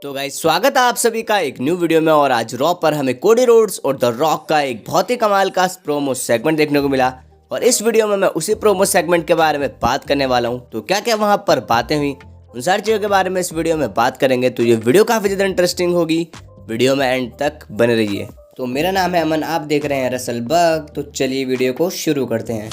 तो गाइस स्वागत है आप सभी का एक न्यू वीडियो में। और आज रॉ पर हमें कोडी रोड्स और द रॉक का एक बहुत ही कमाल का प्रोमो सेगमेंट देखने को मिला। और इस वीडियो में मैं उसी प्रोमो सेगमेंट के बारे में बात करने वाला हूं। तो क्या क्या वहां पर बातें हुई उन सारी चीज़ों के बारे में इस वीडियो में बात करेंगे। तो ये वीडियो काफ़ी ज़्यादा इंटरेस्टिंग होगी, वीडियो में एंड तक बने रहिए। तो मेरा नाम है अमन, आप देख रहे हैं रसल बग। तो चलिए वीडियो को शुरू करते हैं।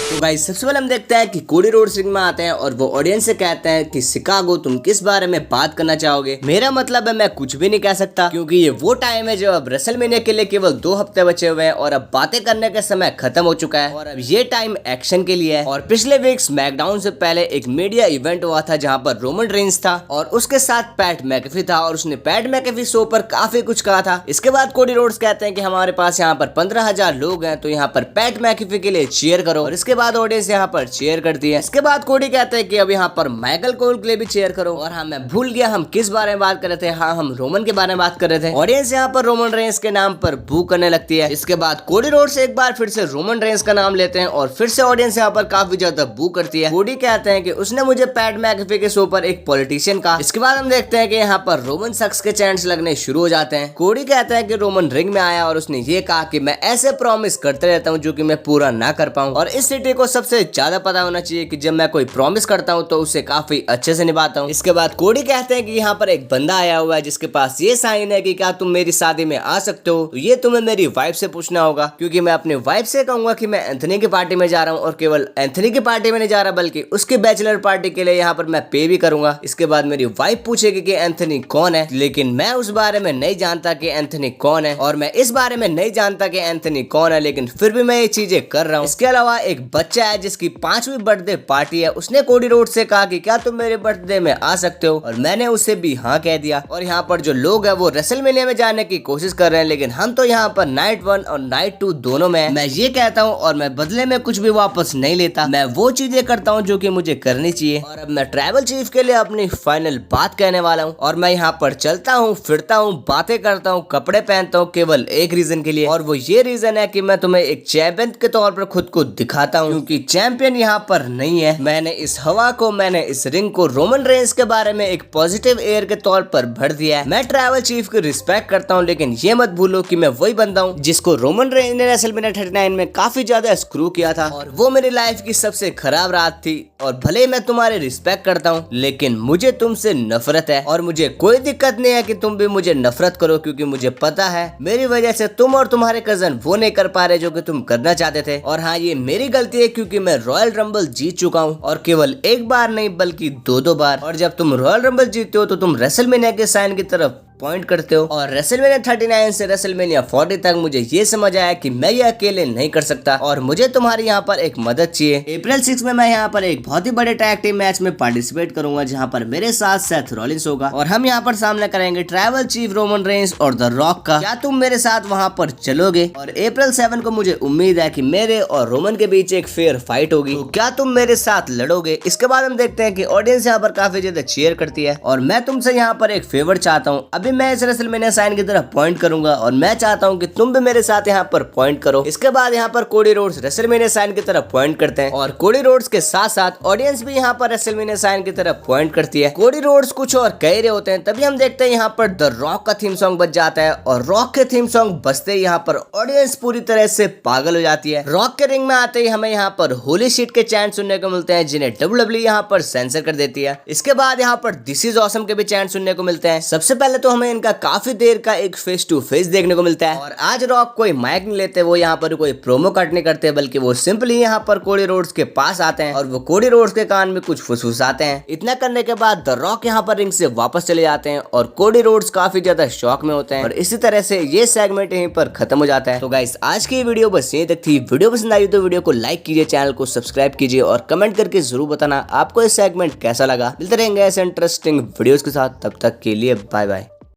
तो गाइस सबसे पहले हम देखते हैं कि कोडी रोड्स रिंग में आते हैं और वो ऑडियंस से कहते हैं कि शिकागो तुम किस बारे में बात करना चाहोगे। मेरा मतलब है मैं कुछ भी नहीं कह सकता, क्योंकि ये वो टाइम है जब अब रेसलमेनिया के लिए केवल 2 हफ्ते बचे हुए हैं और अब बातें करने का समय खत्म हो चुका है और अब ये टाइम एक्शन के लिए है। और पिछले वीक स्मैकडाउन से पहले एक मीडिया इवेंट हुआ था जहाँ पर रोमन रेंस था और उसके साथ पैट मैकेफी था और उसने पैट मैकेफी शो पर काफी कुछ कहा था। इसके बाद कोडी रोड्स कहते हैं कि हमारे पास यहाँ पर 15,000 लोग हैं, तो यहाँ पर पैट मैकेफी के लिए चीयर करो। और इसके बाद ऑडियंस यहाँ पर चीयर करती है। इसके बाद कोडी कहते हैं कि अब यहाँ पर माइकल कोल के लिए भी चीयर करो। और हाँ, मैं भूल गया हम किस बारे में बात कर रहे थे। हाँ, हम रोमन के बारे में बात कर रहे थे। ऑडियंस यहाँ पर रोमन रेंस के नाम पर बू करने लगती है। इसके बाद कोडी रोड्स एक बार फिर से रोमन रेंस का नाम लेते हैं और फिर से ऑडियंस यहाँ पर काफी ज्यादा बू करती है। कोडी कहते हैं कि उसने मुझे पैट मैकेफी के शो पर एक पॉलिटिशियन कहा। इसके बाद हम देखते हैं कि यहाँ पर रोमन सक्स के चैंट्स लगने शुरू हो जाते हैं। कोडी कहता है कि रोमन रिंग में आया और उसने ये कहा कि मैं ऐसे प्रॉमिस करते रहता हूँ जो कि मैं पूरा ना कर पाऊँ। और इस सिटी को सबसे ज्यादा पता होना चाहिए कि जब मैं कोई प्रॉमिस करता हूँ तो उसे काफी अच्छे से निभाता हूँ। इसके बाद कोडी कहते हैं कि यहाँ पर एक बंदा आया हुआ है जिसके पास ये साइन है कि क्या तुम मेरी शादी में आ सकते हो। तो ये तुम्हें मेरी वाइफ से पूछना होगा, क्योंकि मैं अपनी वाइफ से कहूंगा कि मैं एंथनी की पार्टी में जा रहा हूँ और केवल एंथनी की पार्टी में नहीं जा रहा बल्कि उसकी बैचलर पार्टी के लिए यहाँ पर मैं पे भी करूंगा। इसके बाद मेरी वाइफ पूछेगी कि एंथनी कौन है, लेकिन मैं उस बारे में नहीं जानता कि एंथनी कौन है और मैं इस बारे में नहीं जानता कि एंथनी कौन है, लेकिन फिर भी मैं ये चीजें कर रहा हूँ। इसके अलावा एक बच्चा है जिसकी 5वीं बर्थडे पार्टी है। उसने कोडी रोड से कहा कि क्या तुम मेरे बर्थडे में आ सकते हो और मैंने उसे भी हाँ कह दिया। और यहाँ पर जो लोग हैं वो रेसलमेनिया में जाने की कोशिश कर रहे हैं, लेकिन हम तो यहाँ पर नाइट 1 और नाइट 2 दोनों में। मैं ये कहता हूँ और मैं बदले में कुछ भी वापस नहीं लेता। मैं वो चीजें करता हूँ जो कि मुझे करनी चाहिए। और अब मैं ट्राइबल चीफ के लिए अपनी फाइनल बात कहने वाला हूँ। और मैं यहाँ पर चलता हूँ, फिरता हूँ, बातें करता हूँ, कपड़े पहनता हूँ केवल एक रीजन के लिए, और वो ये रीजन है कि मैं तुम्हें एक चैंपियन के तौर पर खुद को दिखाता हूँ, क्योंकि चैंपियन यहाँ पर नहीं है। मैंने इस हवा को, मैंने इस रिंग को रोमन रेंस के बारे में एक पॉजिटिव एयर के तौर पर भर दिया है। मैं ट्राइबल चीफ की रिस्पेक्ट करता हूँ, लेकिन ये मत भूलो कि मैं वही बंदा हूँ जिसको रोमन रेंस ने रेसलमेनिया 39 में काफी ज्यादा स्क्रू किया था और वो मेरी लाइफ की सबसे खराब रात थी। और भले ही मैं तुम्हारी रिस्पेक्ट करता हूँ, लेकिन मुझे तुमसे नफरत है। और मुझे कोई दिक्कत नहीं है कि तुम भी मुझे नफरत करो, क्योंकि मुझे पता है मेरी वजह से तुम और तुम्हारे कजन वो नहीं कर पा रहे जो कि तुम करना चाहते थे। और हाँ, ये मेरी गलती है क्योंकि मैं रॉयल रंबल जीत चुका हूँ, और केवल एक बार नहीं बल्कि 2 बार। और जब तुम रॉयल रंबल जीतते हो तो तुम रेसलमेनिया के साइन की तरफ पॉइंट करते हो। और रेसलमेनिया 39 से रेसलमेनिया 40 तक मुझे ये समझ आया कि मैं ये अकेले नहीं कर सकता और मुझे तुम्हारी यहाँ पर एक मदद चाहिए। अप्रैल 6 में मैं यहाँ पर एक बहुत ही बड़े टैग टीम मैच में पार्टिसिपेट करूंगा, जहाँ पर मेरे साथ सेथ रॉलिंस होगा और हम यहाँ पर सामना करेंगे ट्राइबल चीफ रोमन रेंस और द रॉक का। क्या तुम मेरे साथ वहाँ पर चलोगे? और अप्रैल 7 को मुझे उम्मीद है कि मेरे और रोमन के बीच एक फेयर फाइट होगी, तो क्या तुम मेरे साथ लड़ोगे? इसके बाद हम देखते हैं कि ऑडियंस यहाँ पर काफी ज्यादा चीयर करती है और मैं तुमसे यहाँ पर एक फेवर चाहता हूँ। अभी मैं इस रेसलमेनिया साइन की तरफ पॉइंट करूंगा और मैं चाहता हूं कि तुम भी मेरे साथ यहाँ पर पॉइंट करो। इसके बाद यहाँ पर कोडी रोड्स रेसलमेनिया साइन की तरफ पॉइंट करते हैं और कोडी रोड्स के साथ साथ ऑडियंस भी यहाँ पर रेसलमेनिया साइन की तरफ पॉइंट करती है। कोडी रोड्स कुछ और कह रहे होते हैं, तभी हम देखते हैं यहाँ पर द रॉक का थीम सॉन्ग बज जाता है और रॉक के थीम सॉन्ग बजते ही यहाँ पर ऑडियंस पूरी तरह से पागल हो जाती है। रॉक के रिंग में आते ही हमें यहाँ पर होली शीट के चैंट सुनने को मिलते हैं, जिन्हें WWE यहाँ पर सेंसर कर देती है। इसके बाद यहाँ पर दिस इज ऑसम के भी चैंट सुनने को मिलते हैं। सबसे पहले तो हमें इनका काफी देर का एक फेस टू फेस देखने को मिलता है। और आज रॉक कोई माइक नहीं लेते, वो यहाँ पर कोई प्रोमो कट नहीं करते, बल्कि वो सिंपली यहाँ पर कोडी रोड्स के पास आते हैं और वो कोडी रोड्स के कान में कुछ फुसफुसाते हैं। इतना करने के बाद द रॉक यहाँ पर रिंग से वापस चले जाते हैं और कोडी रोड्स काफी ज्यादा शॉक में होते हैं और इसी तरह से ये सेगमेंट यहीं पर खत्म हो जाता है। तो गाइस आज की वीडियो बस यहीं तक थी। वीडियो पसंद आई तो वीडियो को लाइक कीजिए, चैनल को सब्सक्राइब कीजिए और कमेंट करके जरूर बताना आपको ये सेगमेंट कैसा लगा। मिलते रहेंगे ऐसे इंटरेस्टिंग वीडियोस के साथ, तब तक के लिए बाय बाय।